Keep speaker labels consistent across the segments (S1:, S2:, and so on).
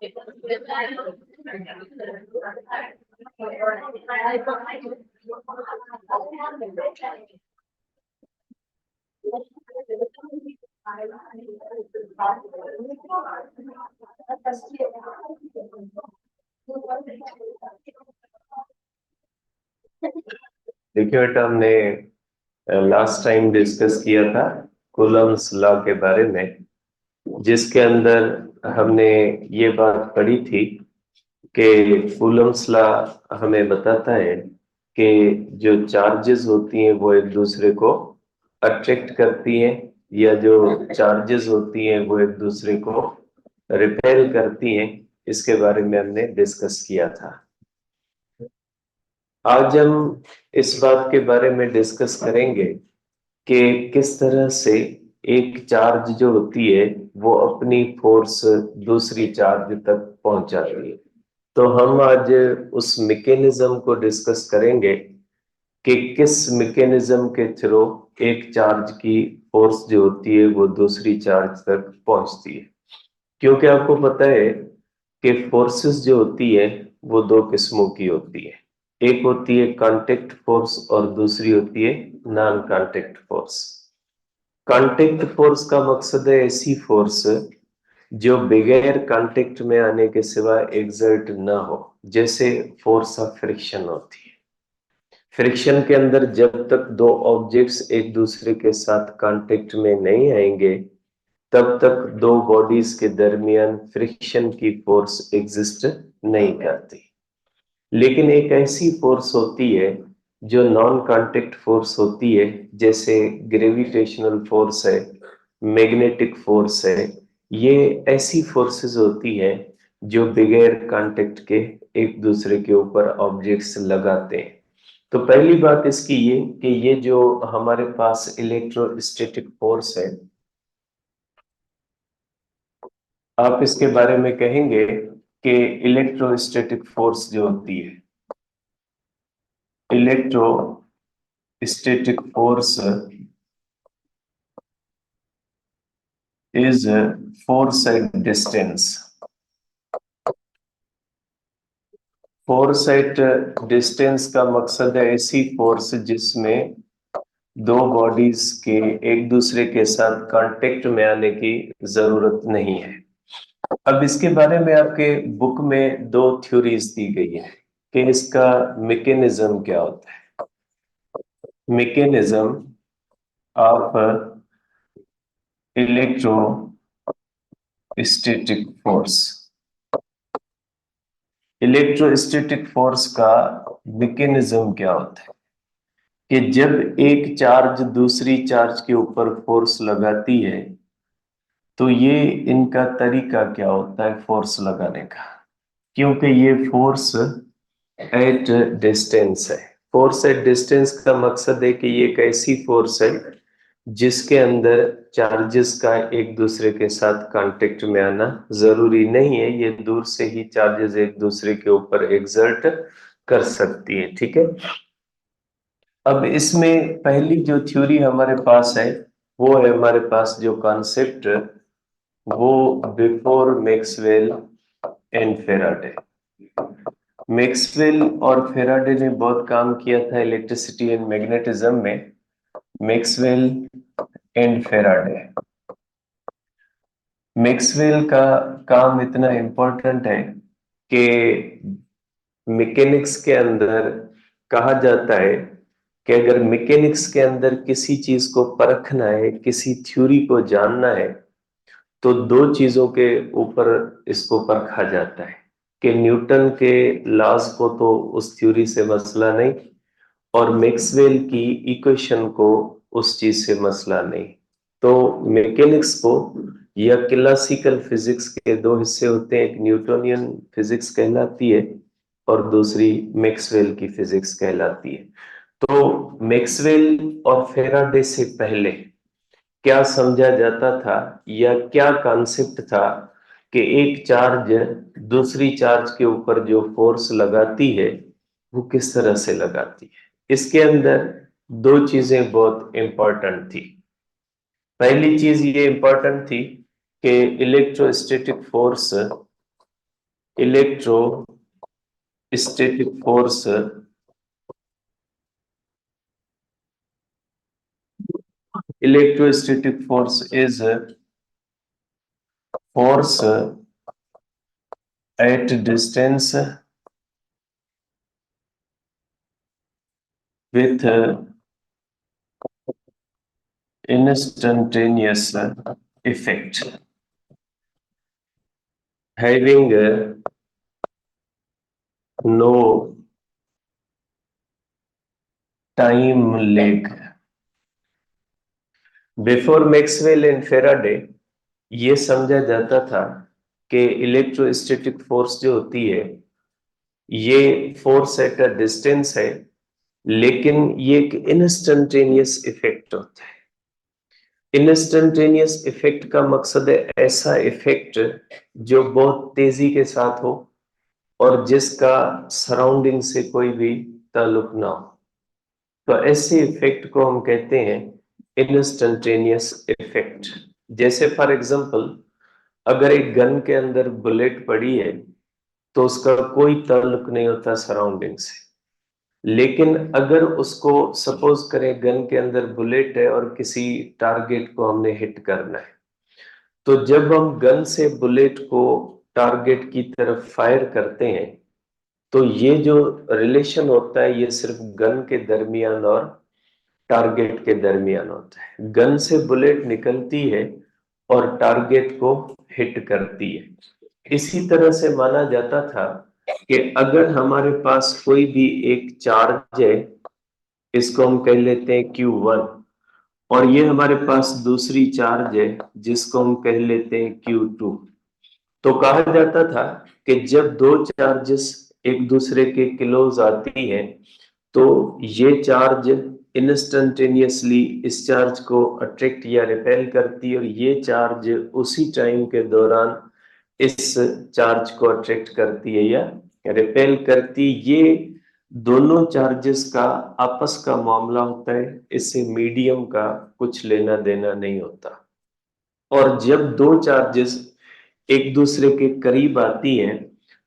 S1: देखिए बेटा, हमने लास्ट टाइम डिस्कस किया था कूलम्स लॉ के बारे में, जिसके अंदर हमने ये बात पढ़ी थी कि कूलम्स लॉ हमें बताता है कि जो चार्जेस होती हैं वो एक दूसरे को अट्रैक्ट करती हैं, या जो चार्जेस होती हैं वो एक दूसरे को रिपेल करती हैं। इसके बारे में हमने डिस्कस किया था। आज हम इस बात के बारे में डिस्कस करेंगे कि किस तरह से एक चार्ज जो होती है वो अपनी फोर्स दूसरी चार्ज तक पहुंचाती है। तो हम आज उस मैकेनिज्म को डिस्कस करेंगे कि किस मैकेनिज्म के थ्रू एक चार्ज की फोर्स जो होती है वो दूसरी चार्ज तक पहुंचती है। क्योंकि आपको पता है कि फोर्सेस जो होती है वो दो किस्मों की होती है। एक होती है कांटेक्ट फोर्स और दूसरी होती है non contact force. Contact force का मकसद है ऐसी फोर्स जो बगैर कांटेक्ट में आने के सिवा एक्सर्ट ना हो, जैसे फोर्स ऑफ फ्रिक्शन होती है। फ्रिक्शन के अंदर जब तक दो ऑब्जेक्ट्स एक दूसरे के साथ कांटेक्ट में नहीं आएंगे तब तक दो बॉडीज के दरमियान फ्रिक्शन की फोर्स एग्जिस्ट नहीं करती। लेकिन एक ऐसी फोर्स होती है जो नॉन कांटेक्ट फोर्स होती है, जैसे ग्रेविटेशनल फोर्स है, मैग्नेटिक फोर्स है। ये ऐसी फोर्सेस होती हैं जो बगैर कांटेक्ट के एक दूसरे के ऊपर ऑब्जेक्ट्स लगाते हैं। तो पहली बात इसकी ये कि ये जो हमारे पास इलेक्ट्रोस्टैटिक फोर्स है, आप इसके बारे में कहेंगे कि इलेक्ट्रोस्टैटिक फोर्स जो होती है, electrostatic force is force at distance. Force at distance का मकसद है ऐसी फोर्स जिसमें दो बॉडीज के एक दूसरे के साथ कांटेक्ट में आने की जरूरत नहीं है। अब इसके बारे में आपके बुक में दो थ्योरीज दी गई है कि इसका मैकेनिज्म क्या होता है। Mechanism of electrostatic force. Electrostatic force का मैकेनिज्म क्या होता है कि जब एक चार्ज दूसरी चार्ज के ऊपर फोर्स लगाती है तो ये इनका तरीका क्या होता है फोर्स लगाने का। क्योंकि ये फोर्स एट डिस्टेंस है। फोर्स एट डिस्टेंस का मकसद है कि ये एक ऐसी फोर्स है जिसके अंदर चार्जेस का एक दूसरे के साथ कांटेक्ट में आना जरूरी नहीं है। ये दूर से ही चार्जेस एक दूसरे के ऊपर एक्सर्ट कर सकती है। ठीक है। अब इसमें पहली जो थ्योरी हमारे पास है वो है, हमारे पास जो कॉन्सेप्ट वो before Maxwell and Faraday. Maxwell और फेराडे ने बहुत काम किया था इलेक्ट्रिसिटी एंड मैग्नेटिज्म में। मैक्सवेल एंड फेराडे, मैक्सवेल का काम इतना इम्पोर्टेंट है कि मैकेनिक्स के अंदर कहा जाता है कि अगर मैकेनिक्स के अंदर किसी चीज को परखना है, किसी थ्योरी को जानना है, तो दो चीजों के ऊपर इसको परखा जाता है कि न्यूटन के लॉज को तो उस थ्योरी से मसला नहीं, और मैक्सवेल की इक्वेशन को उस चीज से मसला नहीं। तो मैकेनिक्स को या क्लासिकल फिजिक्स के दो हिस्से होते हैं, एक न्यूटोनियन फिजिक्स कहलाती है और दूसरी मैक्सवेल की फिजिक्स कहलाती है। तो मैक्सवेल और फेराडे से पहले क्या समझा जाता था या क्या कॉन्सेप्ट था कि एक चार्ज दूसरी चार्ज के ऊपर जो फोर्स लगाती है वो किस तरह से लगाती है। इसके अंदर दो चीजें बहुत इंपॉर्टेंट थी। पहली चीज ये इंपॉर्टेंट थी कि electrostatic force electrostatic force is a force at distance with instantaneous effect, having no time lag. Before Maxwell and Faraday ये समझा जाता था कि इलेक्ट्रोस्टैटिक फोर्स जो होती है ये फोर्स एट अ डिस्टेंस है, लेकिन ये एक इंस्टेंटेनियस इफेक्ट होता है। इंस्टेंटेनियस इफेक्ट का मकसद है ऐसा इफेक्ट जो बहुत तेजी के साथ हो और जिसका सराउंडिंग से कोई भी ताल्लुक ना हो। तो ऐसे इफेक्ट को हम कहते हैं इंस्टेंटेनियस इफेक्ट। जैसे फॉर एग्जांपल, अगर एक गन के अंदर बुलेट पड़ी है तो उसका कोई ताल्लुक नहीं होता सराउंडिंग से, लेकिन अगर उसको सपोज करें गन के अंदर बुलेट है और किसी टारगेट को हमने हिट करना है, तो जब हम गन से बुलेट को टारगेट की तरफ फायर करते हैं तो ये जो रिलेशन होता है ये सिर्फ गन के दरमियान और टारगेट के दरमियान होता है। गन से बुलेट निकलती है और टारगेट को हिट करती है। इसी तरह से माना जाता था कि अगर हमारे पास कोई भी एक चार्ज है, इसको हम कह लेते हैं Q1, और ये हमारे पास दूसरी चार्ज है जिसको हम कह लेते हैं Q2। तो कहा जाता था कि जब दो चार्जेस एक दूसरे के क्लोज आती हैं तो ये चार्ज इंस्टेंटेनियसली इस चार्ज को अट्रैक्ट या रिपेल करती है, और ये चार्ज उसी टाइम के दौरान इस चार्ज को अट्रैक्ट करती है या रिपेल करती। ये दोनों चार्जेस का आपस का मामला होता है, इससे मीडियम का कुछ लेना देना नहीं होता। और जब दो चार्जेस एक दूसरे के करीब आती हैं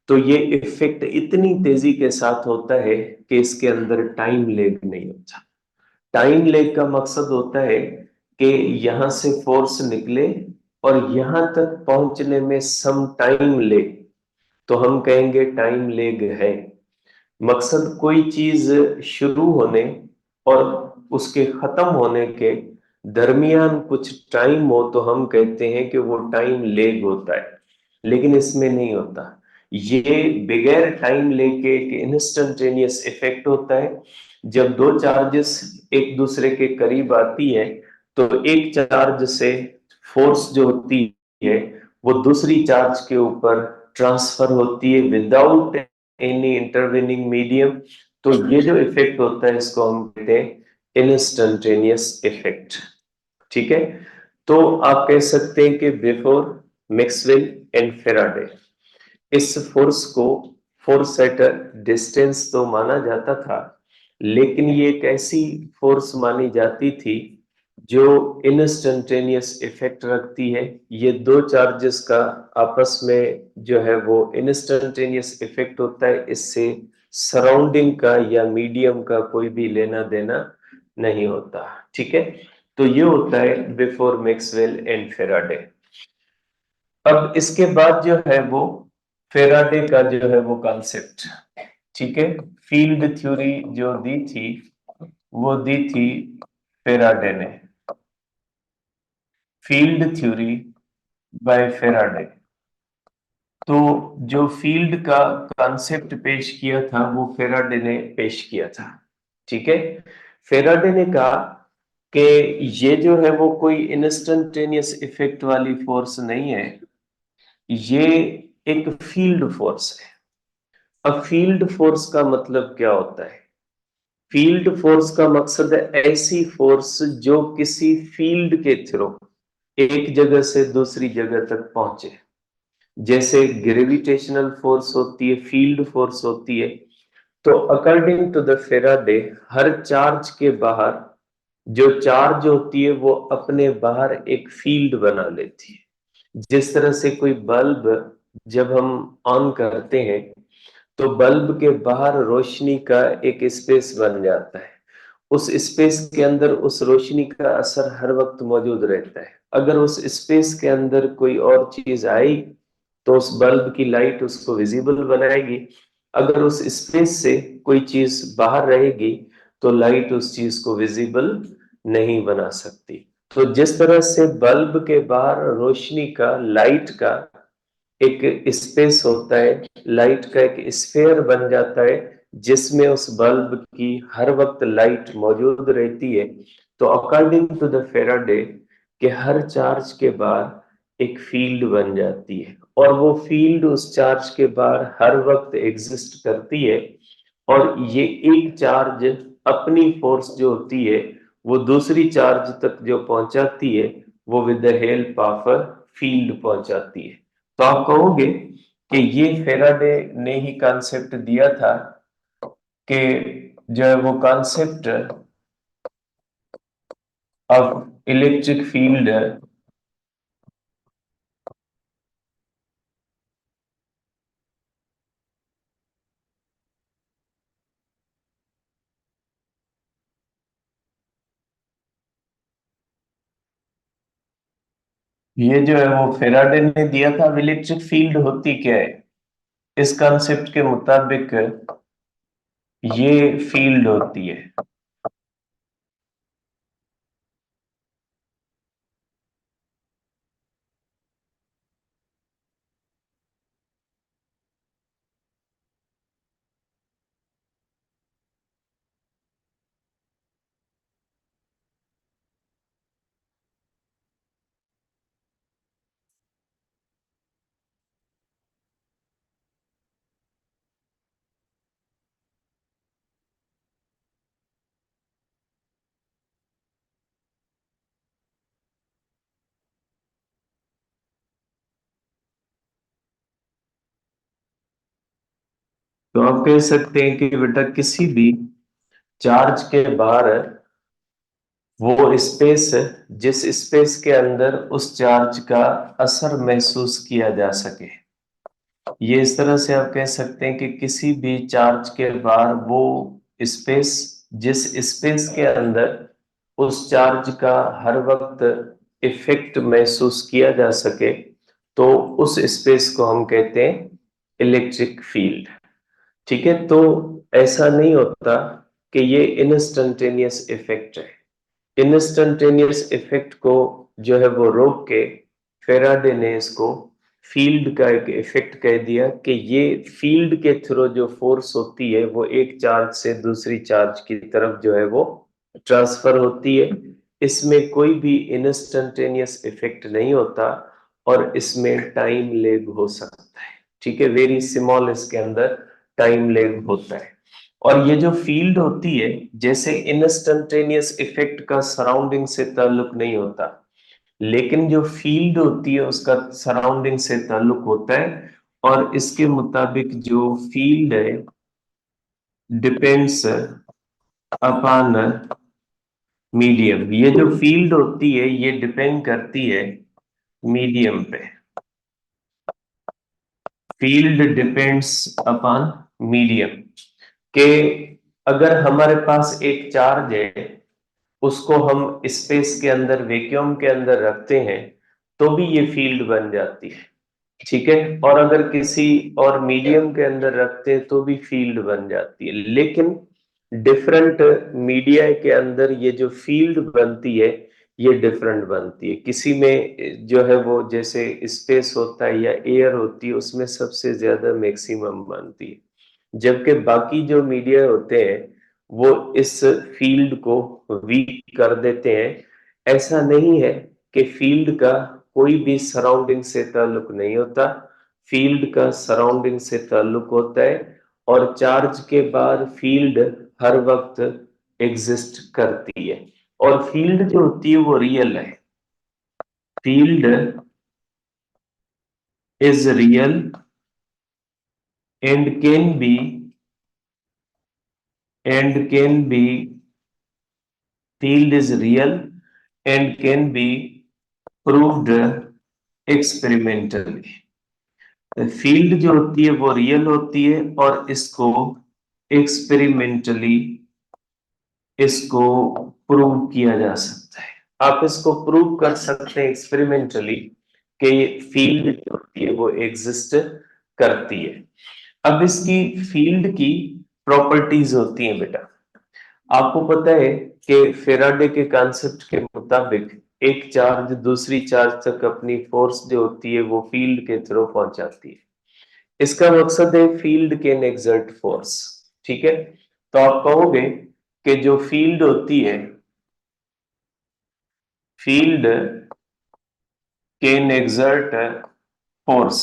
S1: तो ये इफेक्ट इतनी तेजी के साथ होता है कि इसके अंदर टाइम लेग नहीं होता। टाइम लेग का मकसद होता है कि यहां से फोर्स निकले और यहां तक पहुंचने में सम टाइम ले, तो हम कहेंगे टाइम लेग है। मकसद कोई चीज शुरू होने और उसके खत्म होने के दरमियान कुछ टाइम हो तो हम कहते हैं कि वो टाइम लेग होता है, लेकिन इसमें नहीं होता। ये बगैर टाइम लेके एक इंस्टेंटेनियस इफेक्ट होता है। जब दो चार्जेस एक दूसरे के करीब आती है तो एक चार्ज से फोर्स जो होती है वो दूसरी चार्ज के ऊपर ट्रांसफर होती है विदाउट एनी इंटरवेनिंग मीडियम। तो ये जो इफेक्ट होता है इसको हम कहते हैं इंस्टेंटेनियस इफेक्ट। ठीक है, तो आप कह सकते हैं कि बिफोर मैक्सवेल एंड फेराडे इस फोर्स को फोर्स एट अ डिस्टेंस तो माना जाता था, लेकिन ये एक ऐसी फोर्स मानी जाती थी जो इंस्टेंटेनियस इफेक्ट रखती है। ये दो चार्जेस का आपस में जो है वो इंस्टेंटेनियस इफेक्ट होता है, इससे सराउंडिंग का या मीडियम का कोई भी लेना देना नहीं होता। ठीक है, तो ये होता है बिफोर मैक्सवेल एंड फेराडे। अब इसके बाद जो है वो फेराडे का जो है वो कॉन्सेप्ट। ठीक है, फील्ड थ्योरी जो दी थी वो दी थी फेराडे ने, फील्ड थ्योरी बाय फेराडे। तो जो फील्ड का कॉन्सेप्ट पेश किया था वो फेराडे ने पेश किया था। ठीक है, फेराडे ने कहा कि ये जो है वो कोई इंस्टेंटेनियस इफेक्ट वाली फोर्स नहीं है, ये एक फील्ड फोर्स है। अब फील्ड फोर्स का मतलब क्या होता है? फील्ड फोर्स का मकसद है ऐसी फोर्स जो किसी फील्ड के थ्रू एक जगह से दूसरी जगह तक पहुंचे। जैसे ग्रेविटेशनल फोर्स होती है, फील्ड फोर्स होती है। तो अकॉर्डिंग टू द फेराडे हर चार्ज के बाहर जो चार्ज होती है वो अपने बाहर एक फील्ड बना लेती है। जिस तरह से कोई बल्ब जब हम ऑन करते हैं तो बल्ब के बाहर रोशनी का एक स्पेस बन जाता है। उस स्पेस के अंदर उस रोशनी का असर हर वक्त मौजूद रहता है। अगर उस स्पेस के अंदर कोई और चीज आई तो उस बल्ब की लाइट उसको विजिबल बनाएगी। अगर उस स्पेस से कोई चीज बाहर रहेगी तो लाइट उस चीज को विजिबल नहीं बना सकती। तो जिस तरह से बल्ब के बाहर रोशनी का, लाइट का एक स्पेस होता है, लाइट का एक स्फेयर बन जाता है जिसमें उस बल्ब की हर वक्त लाइट मौजूद रहती है। तो अकॉर्डिंग टू द फेराडे के हर चार्ज के बाद एक फील्ड बन जाती है और वो फील्ड उस चार्ज के बाद हर वक्त एग्जिस्ट करती है। और ये एक चार्ज अपनी फोर्स जो होती है वो दूसरी चार्ज तक जो पहुंचाती है वो with the help of a field पहुंचाती है। तो आप कहोगे कि ये फेराडे ने ही कॉन्सेप्ट दिया था कि जो है वो कॉन्सेप्ट ऑफ इलेक्ट्रिक फील्ड, ये जो है वो फेराडे ने दिया था। इलेक्ट्रिक फील्ड होती क्या है? इस कॉन्सेप्ट के मुताबिक ये फील्ड होती है। तो आप कह सकते हैं कि बेटा किसी भी चार्ज के बाहर वो स्पेस, जिस स्पेस के अंदर उस चार्ज का असर महसूस किया जा सके, ये इस तरह से आप कह सकते हैं कि किसी भी चार्ज के बाहर वो स्पेस, जिस स्पेस के अंदर उस चार्ज का हर वक्त इफेक्ट महसूस किया जा सके, तो उस स्पेस को हम कहते हैं इलेक्ट्रिक फील्ड। ठीक है, तो ऐसा नहीं होता कि ये इंस्टंटेनियस इफेक्ट है। इंस्टंटेनियस इफेक्ट को जो है वो रोक के फेराडे ने इसको फील्ड का एक इफेक्ट कह दिया कि ये फील्ड के थ्रू जो फोर्स होती है वो एक चार्ज से दूसरी चार्ज की तरफ जो है वो ट्रांसफर होती है। इसमें कोई भी इंस्टंटेनियस इफेक्ट नहीं होता और इसमें टाइम लेग हो सकता है। ठीक है, वेरी स्मॉल इसके अंदर टाइम लेग होता है। और ये जो फील्ड होती है, जैसे इंस्टंटेनियस इफेक्ट का सराउंडिंग से ताल्लुक नहीं होता, लेकिन जो फील्ड होती है उसका सराउंडिंग से ताल्लुक होता है। और इसके मुताबिक जो फील्ड है डिपेंड्स अपॉन मीडियम। ये जो फील्ड होती है ये डिपेंड करती है मीडियम पे। फील्ड डिपेंड्स अपॉन मीडियम के अगर हमारे पास एक चार्ज है, उसको हम स्पेस के अंदर, वैक्यूम के अंदर रखते हैं तो भी ये फील्ड बन जाती है। ठीक है, और अगर किसी और मीडियम के अंदर रखते हैं तो भी फील्ड बन जाती है। लेकिन डिफरेंट मीडिया के अंदर ये जो फील्ड बनती है ये डिफरेंट बनती है। किसी में जो है वो जैसे स्पेस होता है या एयर होती है उसमें सबसे ज्यादा मैक्सिमम बनती है, जबकि बाकी जो मीडिया होते हैं वो इस फील्ड को वीक कर देते हैं। ऐसा नहीं है कि फील्ड का कोई भी सराउंडिंग से ताल्लुक नहीं होता, फील्ड का सराउंडिंग से ताल्लुक होता है। और चार्ज के बाद फील्ड हर वक्त एग्जिस्ट करती है। और फील्ड जो होती है वो रियल है। Field is real and can be field is real and can be proved experimentally। Field जो होती है वो रियल होती है और इसको एक्सपेरिमेंटली इसको प्रूव किया जा सकता है। आप इसको प्रूव कर सकते हैं एक्सपेरिमेंटली कि फील्ड जो होती है वो एग्जिस्ट करती है। अब इसकी फील्ड की प्रॉपर्टीज होती हैं बेटा। आपको पता है कि फेराडे के कॉन्सेप्ट के मुताबिक एक चार्ज दूसरी चार्ज तक अपनी फोर्स जो होती है वो फील्ड के थ्रू पहुंचाती है। इसका मकसद है फील्ड कैन एक्सर्ट फोर्स। ठीक है, तो आप कहोगे कि जो फील्ड होती है, फील्ड कैन एक्सर्ट फोर्स,